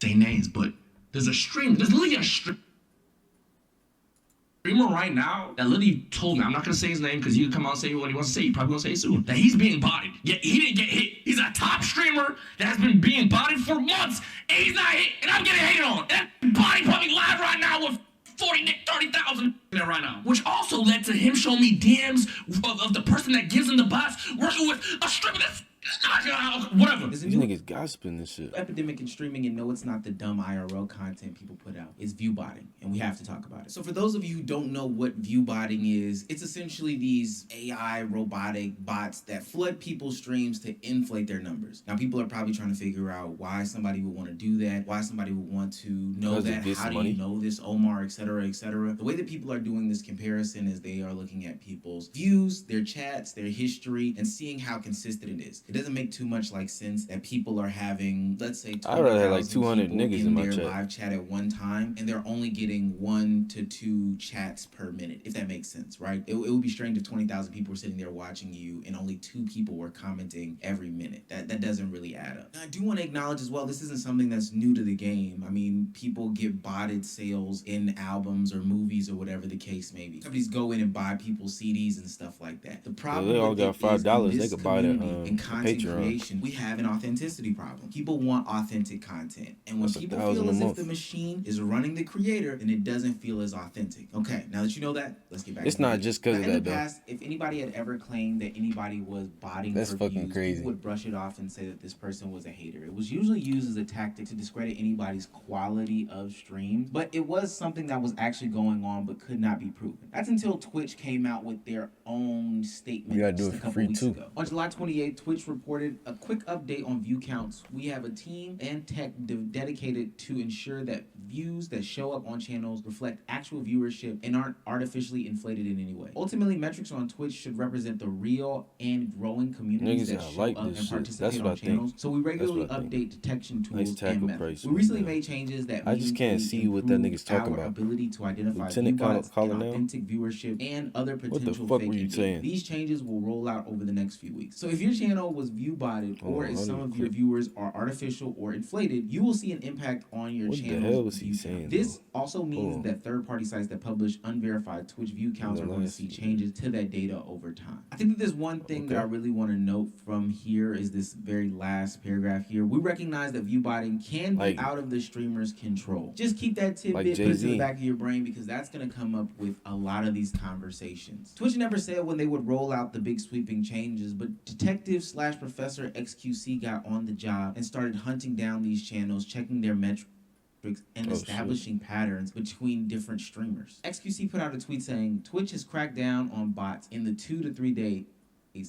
say names, but there's literally a streamer right now that literally told me, I'm not gonna say his name because he can come out and say what he wants to say. He probably gonna say it soon. That he's being bodied. Yet he didn't get hit. He's a top streamer that has been being bodied for months, and he's not hit. And I'm getting hated on. And that body probably live right now with 30,000 there right now. Which also led to him showing me DMs of the person that gives him the bots working with a streamer that's whatever. These niggas gossiping this shit. Epidemic in streaming, and no, it's not the dumb IRL content people put out. It's view botting, and we have to talk about it. So for those of you who don't know what view botting is, it's essentially these AI robotic bots that flood people's streams to inflate their numbers. Now, people are probably trying to figure out why somebody would want to do that, why somebody would want to know that, how do you know this, Omar, etc., etc. The way that people are doing this comparison is they are looking at people's views, their chats, their history, and seeing how consistent it is. It doesn't make too much like sense that people are having, let's say, I rather have like 200 niggas in my their chat. live chat at one time, and they're only getting 1 to 2 chats per minute, if that makes sense, right? It would be strange if 20,000 people were sitting there watching you and only 2 people were commenting every minute. That doesn't really add up. Now, I do want to acknowledge as well, this isn't something that's new to the game. I mean, people get botted sales in albums or movies or whatever the case may be. Companies go in and buy people's CDs and stuff like that. The problem they all got $5. They could buy that in content creation, we have an authenticity problem. People want authentic content, and when people feel as if the machine is running the creator, then it doesn't feel as authentic. Okay, now that you know that, let's get back. It's not just because of that, in the past, if anybody had ever claimed that anybody was botting that's fucking views, crazy. people would brush it off and say that this person was a hater. It was usually used as a tactic to discredit anybody's quality of streams, but it was something that was actually going on but could not be proven. That's until Twitch came out with their own statement. You gotta do it a for free too. Ago. On July 28th, Twitch reported a quick update on view counts. We have a team and tech dedicated to ensure that views that show up on channels reflect actual viewership and aren't artificially inflated in any way. Ultimately, metrics on Twitch should represent the real and growing communities that show up and participate on channels. So we regularly update detection tools and methods. We recently made changes that I just can't see what that nigga's talking about. Ability to identify authentic viewership and other potential fake engagement. These changes will roll out over the next few weeks. So if your channel was view botted, or if some of your viewers are artificial or inflated, you will see an impact on your channel's view count. This also means that third-party sites that publish unverified Twitch view counts are going to see changes to that data over time. I think that there's one thing that I really want to note from here is this very last paragraph here. We recognize that view botting can be out of the streamer's control. Just keep that tidbit put it to the back of your brain, because that's going to come up with a lot of these conversations. Twitch never said when they would roll out the big sweeping changes, but Detective/Professor XQC got on the job and started hunting down these channels, checking their metrics, and establishing patterns between different streamers. XQC put out a tweet saying, Twitch has cracked down on bots in the 2 to 3 days,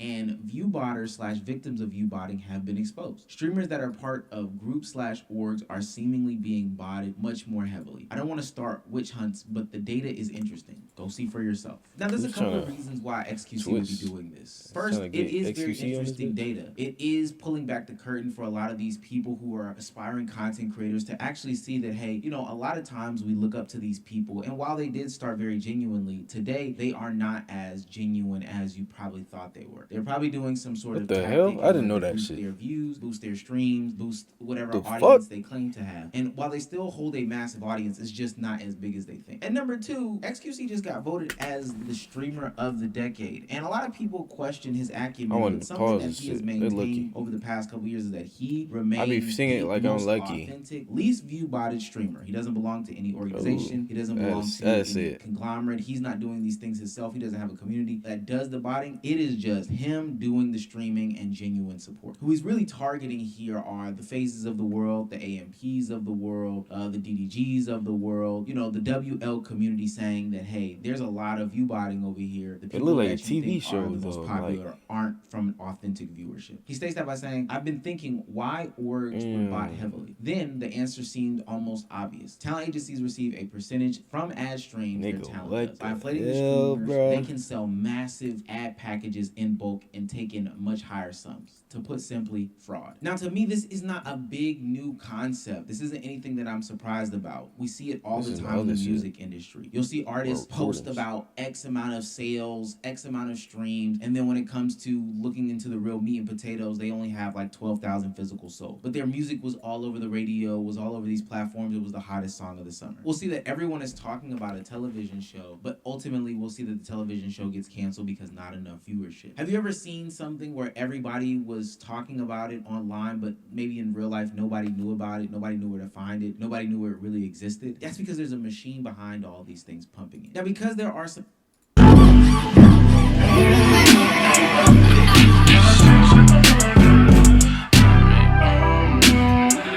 and view botters/victims of view botting have been exposed. Streamers that are part of groups/orgs are seemingly being botted much more heavily. I don't want to start witch hunts, but the data is interesting. Go see for yourself. Now, there's a couple of reasons why XQC would be doing this. First, it is very interesting data. It is pulling back the curtain for a lot of these people who are aspiring content creators to actually see that, hey, you know, a lot of times we look up to these people, and while they did start very genuinely, today they are not as genuine as you probably thought they were. They're probably doing some sort of tactic. Hell? I didn't know that boost shit. Their views, boost their streams, boost whatever audience they claim to have. And while they still hold a massive audience, it's just not as big as they think. And number 2, XQC just got voted as the streamer of the decade. And a lot of people question his acumen. Something that he has maintained over the past couple years is that he remains I be singing it like I'm lucky. Authentic, least view botted streamer. He doesn't belong to any organization. He doesn't belong to any conglomerate. He's not doing these things himself. He doesn't have a community that does the botting. It is just him doing the streaming and genuine support. Who he's really targeting here are the Phases of the world, the AMPs of the world, the DDGs of the world, you know, the WL community, saying that, hey, there's a lot of view botting over here. The people like that a TV show are the most popular aren't from an authentic viewership. He states that by saying, I've been thinking why orgs would bot heavily. Then the answer seemed almost obvious. Talent agencies receive a percentage from ad streams their talent does. By inflating the streamers, they can sell massive ad packages in in bulk and taken much higher sums. To put simply, fraud. Now, to me, this is not a big new concept. This isn't anything that I'm surprised about. We see it all the time in the music industry. You'll see artists post about X amount of sales, X amount of streams, and then when it comes to looking into the real meat and potatoes, they only have like 12,000 physical sold. But their music was all over the radio, was all over these platforms. It was the hottest song of the summer. We'll see that everyone is talking about a television show, but ultimately we'll see that the television show gets canceled because not enough viewership. Have you ever seen something where everybody was talking about it online, but maybe in real life nobody knew about it, nobody knew where to find it, nobody knew where it really existed? That's because there's a machine behind all these things pumping it. Now, because there are some...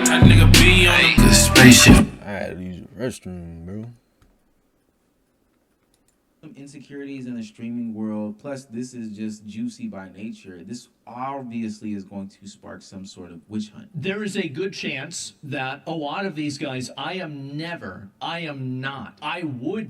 That nigga be on the spaceship. I had to use the restroom, bro. Some insecurities in the streaming world, plus this is just juicy by nature. This obviously is going to spark some sort of witch hunt. There is a good chance that a lot of these guys, I would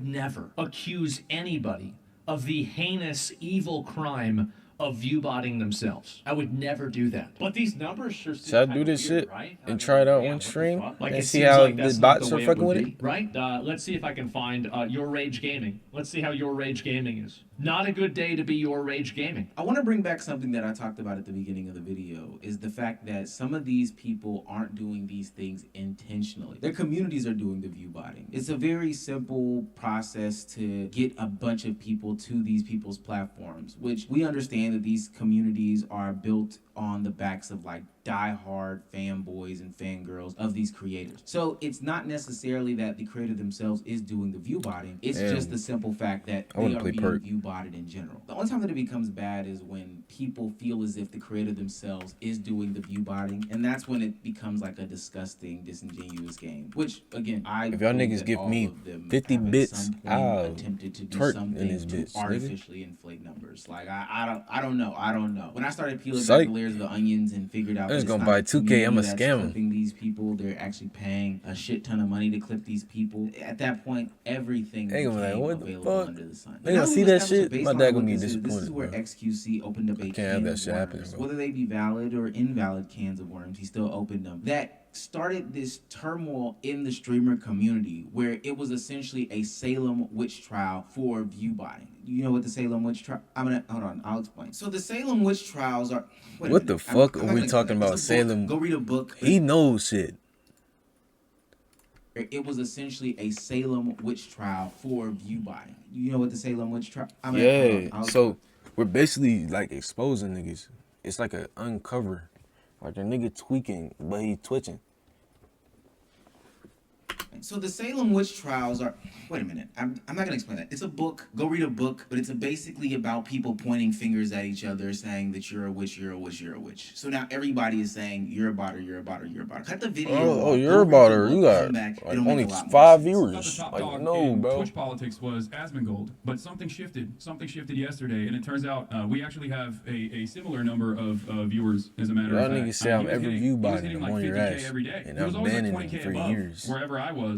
never accuse anybody of the heinous, evil crime of view-botting themselves. I would never do that. But these numbers sure seem Should I do this weird, shit right? and try it out on stream Like and it see seems how like the that's not bots the are way fucking would with be, it? right? Let's see if I can find Your Rage Gaming. Let's see how Your Rage Gaming is. Not a good day to be Your Rage Gaming. I want to bring back something that I talked about at the beginning of the video, is the fact that some of these people aren't doing these things intentionally. Their communities are doing the view botting. It's a very simple process to get a bunch of people to these people's platforms, which we understand that these communities are built on the backs of like die-hard fanboys and fangirls of these creators. So it's not necessarily that the creator themselves is doing the view botting. It's just the simple fact that they are being view botted in general. The only time that it becomes bad is when people feel as if the creator themselves is doing the view botting, and that's when it becomes like a disgusting, disingenuous game. Which again, if y'all niggas give me 50 bits, I'll attempted to do twerk something in this to bitch, artificially inflate numbers. Like I don't know. When I started peeling back the layers of the onions and figured out I'm just gonna buy 2K, I'm a scammer. Clipping these people, they're actually paying a shit ton of money to clip these people. At that point, everything became available under the sun. They gonna see that shit? My dad gonna be disappointed. This is where XQC opened up a can of worms. Whether they be valid or invalid cans of worms, he still opened them. That started this turmoil in the streamer community where it was essentially a Salem witch trial for view botting. You know what the Salem witch trial? Hold on, I'll explain. So the Salem witch trials are... What the fuck are we talking about? Salem? Go read a book. He knows shit. It was essentially a Salem witch trial for view botting. You know what the Salem witch trial? So we're basically like exposing niggas. It's like a uncover. Like a nigga tweaking, but he twitching. So the Salem witch trials are... Wait a minute. I'm not going to explain that. It's a book. Go read a book. But it's basically about people pointing fingers at each other saying that you're a witch, you're a witch, you're a witch. So now everybody is saying you're a botter, you're a botter, you're a botter. Cut the video. Oh, you're a botter. You got like only 5 viewers. Like, no, bro. Twitch politics was Asmongold, but something shifted. Something shifted yesterday, and it turns out we actually have a similar number of viewers, as a matter of fact. Y'all niggas say I'm every view botting. He was hitting I'm on like your 50K ass. every day. And He was I'm always like banning 20K him for above years. wherever I was.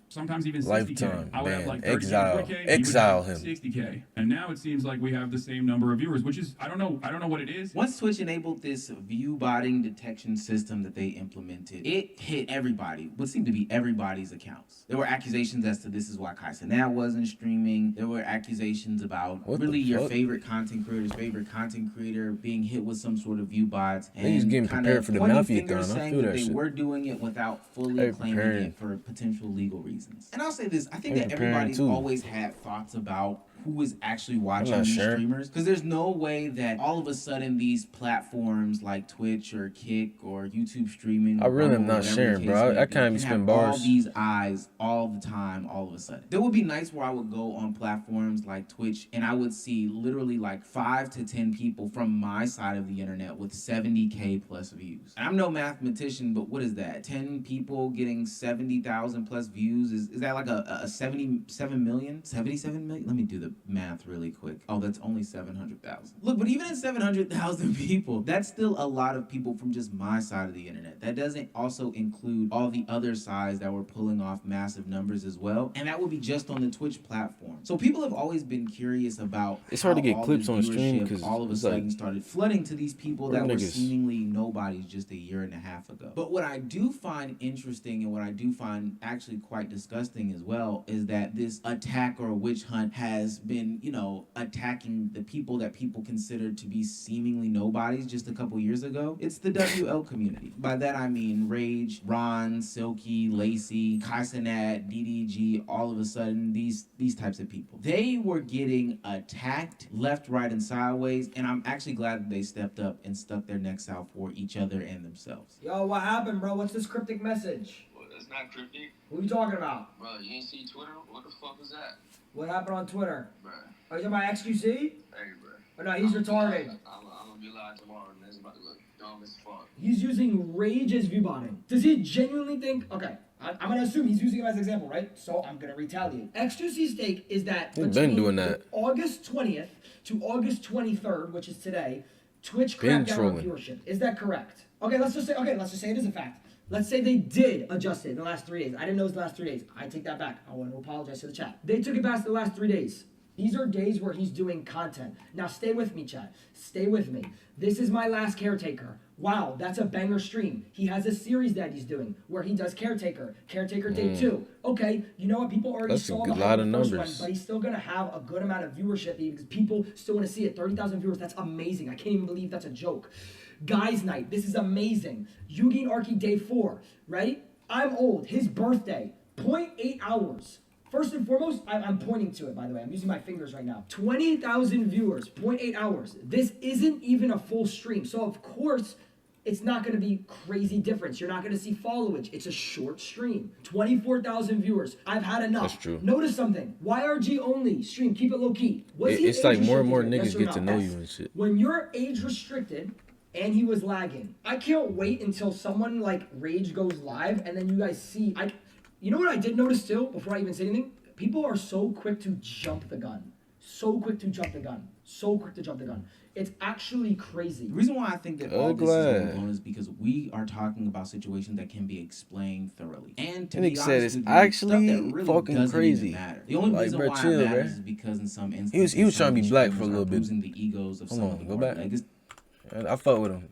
Sometimes even 60K. Lifetime I would have ban. like 30K, Exile. 40K, Exile him. 60K. And now it seems like we have the same number of viewers, which is I don't know what it is. Once Twitch enabled this view botting detection system that they implemented, it hit everybody, what seemed to be everybody's accounts. There were accusations as to this is why Kai Cenat wasn't streaming. There were accusations about your favorite content creator being hit with some sort of view bots. And he's getting prepared for the Mafia-thon. I feel that they shit. were doing it without fully claiming it for potential legal reasons. And I'll say this, I think that everybody's always had thoughts about who is actually watching these streamers, because there's no way that all of a sudden these platforms like Twitch or Kick or YouTube streaming, I really am not sharing, bro. I can't even spend bars. All these eyes all the time, all of a sudden. There would be nights where I would go on platforms like Twitch and I would see literally like 5 to 10 people from my side of the internet with 70K plus views. And I'm no mathematician, but what is that? 10 people getting 70,000 plus views? Is that like a 77 million? 77 million? Let me do the the math really quick. Oh, that's only 700,000. Look, but even at 700,000 people, that's still a lot of people from just my side of the internet. That doesn't also include all the other sides that were pulling off massive numbers as well, and that would be just on the Twitch platform. So people have always been curious about it's hard to get clips on stream because all of a sudden started flooding to these people that were seemingly nobodies just a year and a half ago. But what I do find interesting and what I do find actually quite disgusting as well is that this attack or witch hunt has been, you know, attacking the people that people considered to be seemingly nobodies just a couple years ago. It's the WL community. By that I mean Rage, Ron, Silky, Lacey, Kaisenat, DDG, all of a sudden these types of people. They were getting attacked left, right, and sideways, and I'm actually glad that they stepped up and stuck their necks out for each other and themselves. Yo, what happened, bro? What's this cryptic message? Well, that's not cryptic. Who you talking about? Bro, you ain't see Twitter? What the fuck was that? What happened on Twitter? Bro. Are you talking about XQC? Hey, bro. Oh, no, he's retarded. I'm gonna be live tomorrow, and it's about to look dumb as fuck. He's using Rage as view botting. Does he genuinely think... Okay, I'm going to assume he's using him as an example, right? So I'm going to retaliate. XQC's take is that He's been doing that. August 20th to August 23rd, which is today, Twitch cracked down on viewership. Is that correct? Okay, let's just say it is a fact. Let's say they did adjust it in the last 3 days. I didn't know it was the last 3 days. I take that back. I want to apologize to the chat. They took it back to the last 3 days. These are days where he's doing content. Now stay with me, chat. Stay with me. This is my last Caretaker. Wow, that's a banger stream. He has a series that he's doing where he does Caretaker. Caretaker Day 2. Okay, you know what? People already saw the first one, but he's still going to have a good amount of viewership because people still want to see it. 30,000 viewers, that's amazing. I can't even believe that's a joke. Guys Night, this is amazing. Yugi and Arky Day 4, right? I'm old. His birthday, 0.8 hours. First and foremost, I'm pointing to it, by the way. I'm using my fingers right now. 20,000 viewers, 0.8 hours. This isn't even a full stream. So, of course, it's not going to be crazy difference. You're not going to see followage. It's a short stream. 24,000 viewers. I've had enough. That's true. Notice something. YRG only stream. Keep it low key. It's like more and more niggas get to know you and shit. When you're age restricted and he was lagging, I can't wait until someone like Rage goes live and then you guys see... You know what I did notice too, before I even say anything? People are so quick to jump the gun. So quick to jump the gun. So quick to jump the gun. It's actually crazy. The reason why I think that all this is going on is because we are talking about situations that can be explained thoroughly. And to be honest with you, actually stuff that really fucking crazy. Matter. The only reason why it matters is because in some instances, he was trying to be black for a little bit. Losing the egos of some of the go back. I fuck with him.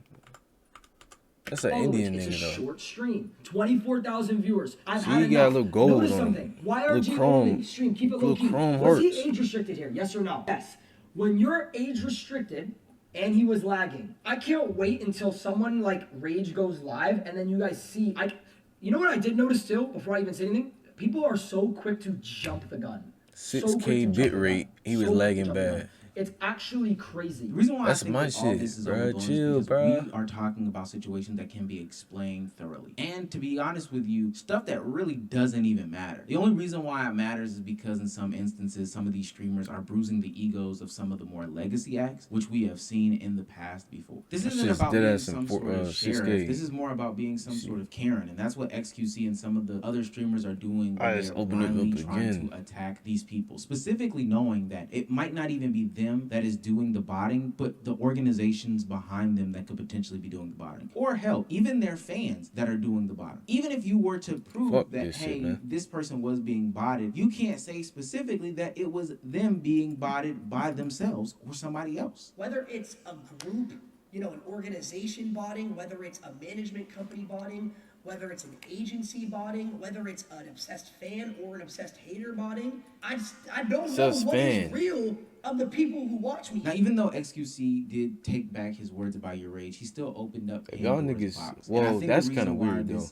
That's an Indian nigga, though. It's a short stream. 24,000 viewers. I've had he enough. got a little gold Notice on something. him. YRG only stream. Keep it low key. Was he age restricted here? Yes or no? Yes. When you're age restricted and he was lagging, I can't wait until someone like Rage goes live and then you guys see. You know what I did notice too, before I even say anything? People are so quick to jump the gun. 6K bit rate. He was lagging bad. It's actually crazy. The reason why that's I think my that shit, all this is bro. Chill, bro. We are talking about situations that can be explained thoroughly. And to be honest with you, stuff that really doesn't even matter. The only reason why it matters is because in some instances, some of these streamers are bruising the egos of some of the more legacy acts, which we have seen in the past before. This isn't about being some sort of sheriff. This is more about being some sort of Karen. And that's what XQC and some of the other streamers are doing. They're finally trying to attack these people. Specifically knowing that it might not even be them that is doing the botting, but the organizations behind them that could potentially be doing the botting. Or hell, even their fans that are doing the botting. Even if you were to prove that, hey, this person was being botted, you can't say specifically that it was them being botted by themselves or somebody else. Whether it's a group, an organization botting, whether it's a management company botting, whether it's an agency botting, whether it's an obsessed fan or an obsessed hater botting, I don't know what is real of the people who watch me. Now, even though XQC did take back his words about your rage, he still opened up y'all niggas. Well, that's kind of weird though.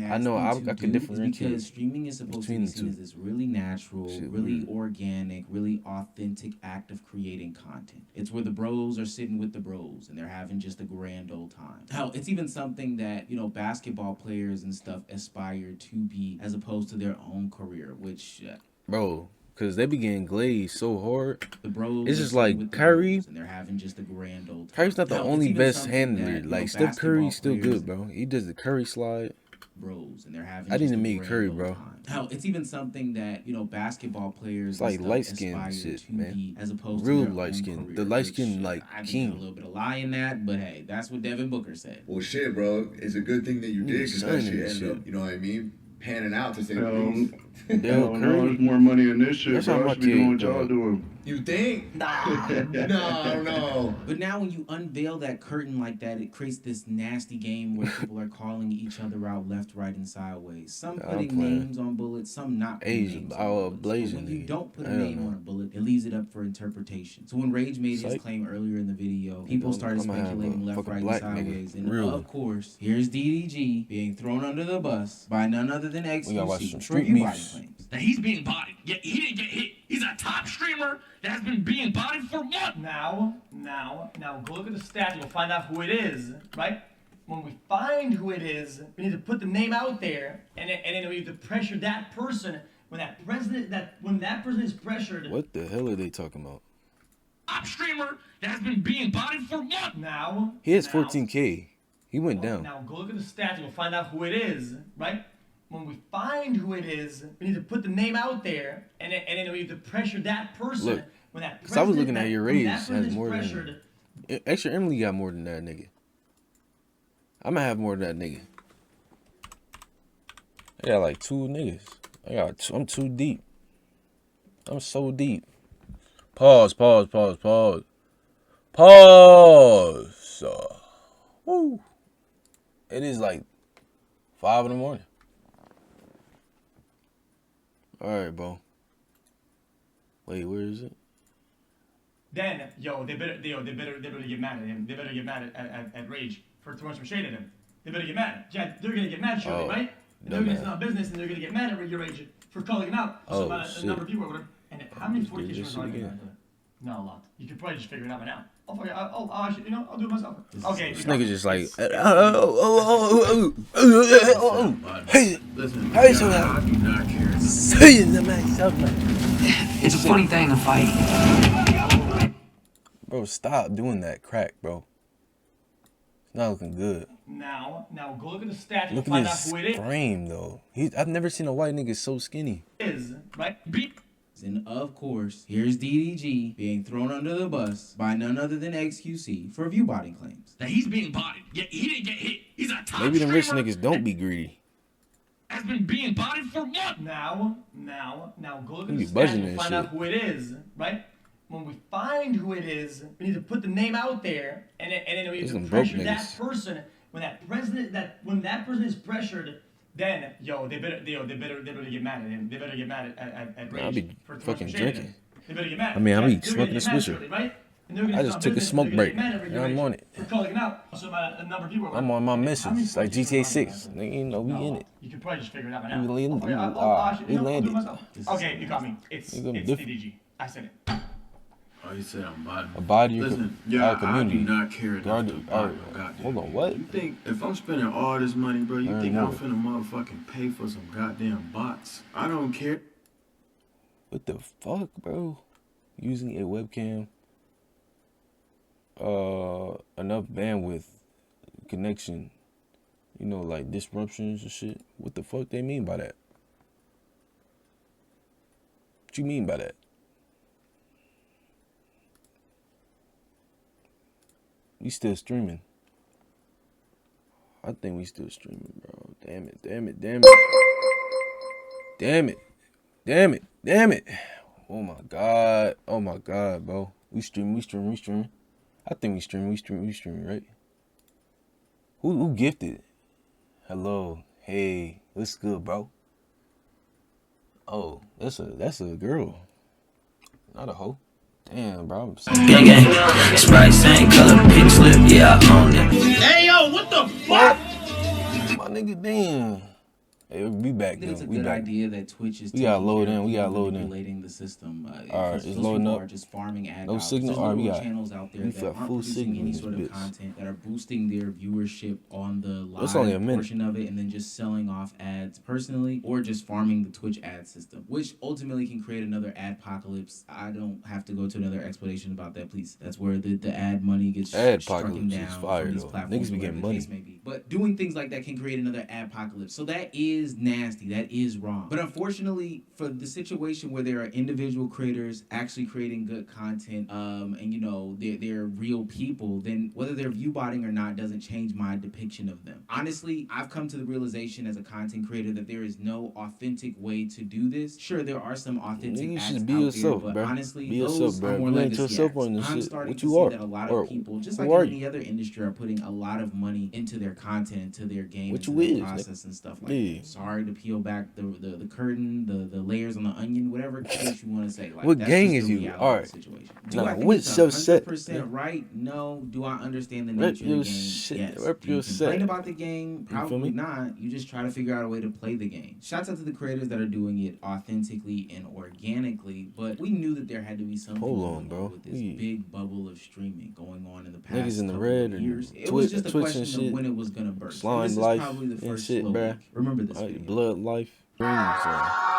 I know I could differentiate because streaming is supposed to be seen as this really natural, really organic, really authentic act of creating content. It's where the bros are sitting with the bros and they're having just a grand old time. Hell, it's even something that basketball players and stuff aspire to be as opposed to their own career, which bro. Cause they be getting glazed so hard. The bros it's just like Kyrie. And they're having just a grand old time. Kyrie's not the only best handler. Like Steph Curry's still good, bro. He does the Curry slide. Bros and they're having. I didn't meet Curry, bro. Hell, it's even something that, you know, basketball players it's like light skin shit, man. As opposed to real light skin. The light skin, like, king. A little bit of lie in that, but hey, that's what Devin Booker said. Well, shit, bro. It's a good thing that you did, because that shit ended up, you know what I mean, panning out, to say the least. No, there's more money in this shit, that's bro. how I my should be doing what kid, y'all doing. You think? No. But now when you unveil that curtain like that, it creates this nasty game where people are calling each other out left, right, and sideways. Some putting names on bullets, some not putting names on bullets. Blazing. When you don't put a name on a bullet, it leaves it up for interpretation. So when Rage made his claim earlier in the video, people started speculating left, right, and sideways. And of course, here's DDG being thrown under the bus by none other than XQC for review body claims. That he's being bodied, yet he didn't get hit. He's a top streamer that has been being bodied for months. Now, go look at the stats. You'll find out who it is, right? When we find who it is, we need to put the name out there, and then we have to pressure that person. When that person is pressured. What the hell are they talking about? Top streamer that has been being bodied for months. Now. He has 14K. He went down. Now go look at the stats. You'll find out who it is, right? When we find who it is, we need to put the name out there, and then we have to pressure that person. Look, because I was looking at your Rage has more than... Extra Emily got more than that nigga. I'm gonna have more than that nigga. I got like 2 niggas. I'm too deep. I'm so deep. Pause. Woo. It is like 5 in the morning. All right, bro. Wait, where is it? Then, they better get mad at him. They better get mad at Rage for throwing some shade at him. They better get mad. Yeah, they're gonna get mad, surely, right? They're gonna not business, and they're gonna get mad at your Rage for calling him out. So a number of people or whatever. And how many 4K streamers are there? Not a lot. You could probably just figure it out by now. I'll actually, I'll do it myself. Okay. This nigga just like, hey, listen, I do not care. It's a funny thing to fight. Bro, stop doing that crack, bro. It's not looking good. Now go look at the stats. Look at his frame, though. I've never seen a white nigga so skinny. Right? And of course, here's DDG being thrown under the bus by none other than XQC for review body claims. That he's being bodied, yet he didn't get hit. He's a top Maybe the rich niggas don't be greedy. Has been being bodied for months. Now go look at the stats and find out who it is, right? When we find who it is, we need to put the name out there, and then we have to pressure that person. When that person is pressured, then they better get mad at him. They better get mad at Rage. I'll be fucking drinking. They better get mad. I mean, I'll be smoking a swisher. Right? I just took a smoke break. Now I'm on it. For calling him out. So a number of people I'm on my mission. It's like GTA 6. Nigga, you know, we in it. You can probably just figure it out by now. We landed. Okay, you got me. It's DDG. I said it. Oh, you said I'm body. A body. Listen, I do not care enough to body. Hold on, what? You think if I'm spending all this money, bro, you think I'm finna motherfucking pay for some goddamn bots? I don't care. What the fuck, bro? Using a webcam. Enough bandwidth connection. You know, like disruptions and shit. What the fuck they mean by that? What you mean by that? We still streaming. I think we still streaming, bro. Damn it. Oh my god, bro. We streaming. I think we streaming, right? Who gifted? Hello. Hey, what's good, bro? Oh, that's a girl. Not a hoe. Damn, bro. Gang, Sprite, same color, pink slip, yeah, I own it. Hey, yo, what the fuck? My nigga, damn. Hey, we back, though. It's a good idea that Twitch is manipulating the system. All right, it's loading up. Just farming ad no signal. All right, we got channels out there that aren't producing any sort of content, that are boosting their viewership on the live portion of it, and then just selling off ads personally, or just farming the Twitch ad system, which ultimately can create another adpocalypse. I don't have to go to another explanation about that, please. That's where the ad money gets struck down is fire, from these though. platforms. Niggas be getting money. But doing things like that can create another adpocalypse. So that is is nasty. That is wrong. But unfortunately, for the situation where there are individual creators actually creating good content, and you know, they're real people, then whether they're view botting or not doesn't change my depiction of them. Honestly, I've come to the realization as a content creator that there is no authentic way to do this. Sure, there are some authentic acts out yourself, there, but bro. honestly, Be those yourself, bro. are more You ain't legacy yourself acts. on this I'm shit. starting What to you see are? that a lot Or of people, just who like are in you? any other industry, are putting a lot of money into their content, into their game, What into you their is, process and stuff like yeah. that. Sorry to peel back the curtain, the layers on the onion, whatever case you want to say. Like, What that's gang just is the you? reality All of right. the situation. Nah, Do I think what it's self set? 100% right? No. Do I understand the Rep nature of the your game? shit. Yes. Rep Do you your complain set. about the game? You feel Probably me? not. You just try to figure out a way to play the game. Shouts out to the creators that are doing it authentically and organically, but we knew that there had to be something going on with this big bubble of streaming going on in the past Niggas in the couple red of and years. It was just a Twitch question and of shit. when it was gonna burst. Slime And this is life probably the and first shit, slow bruh. leak. Remember this Like video. blood life. Green zone.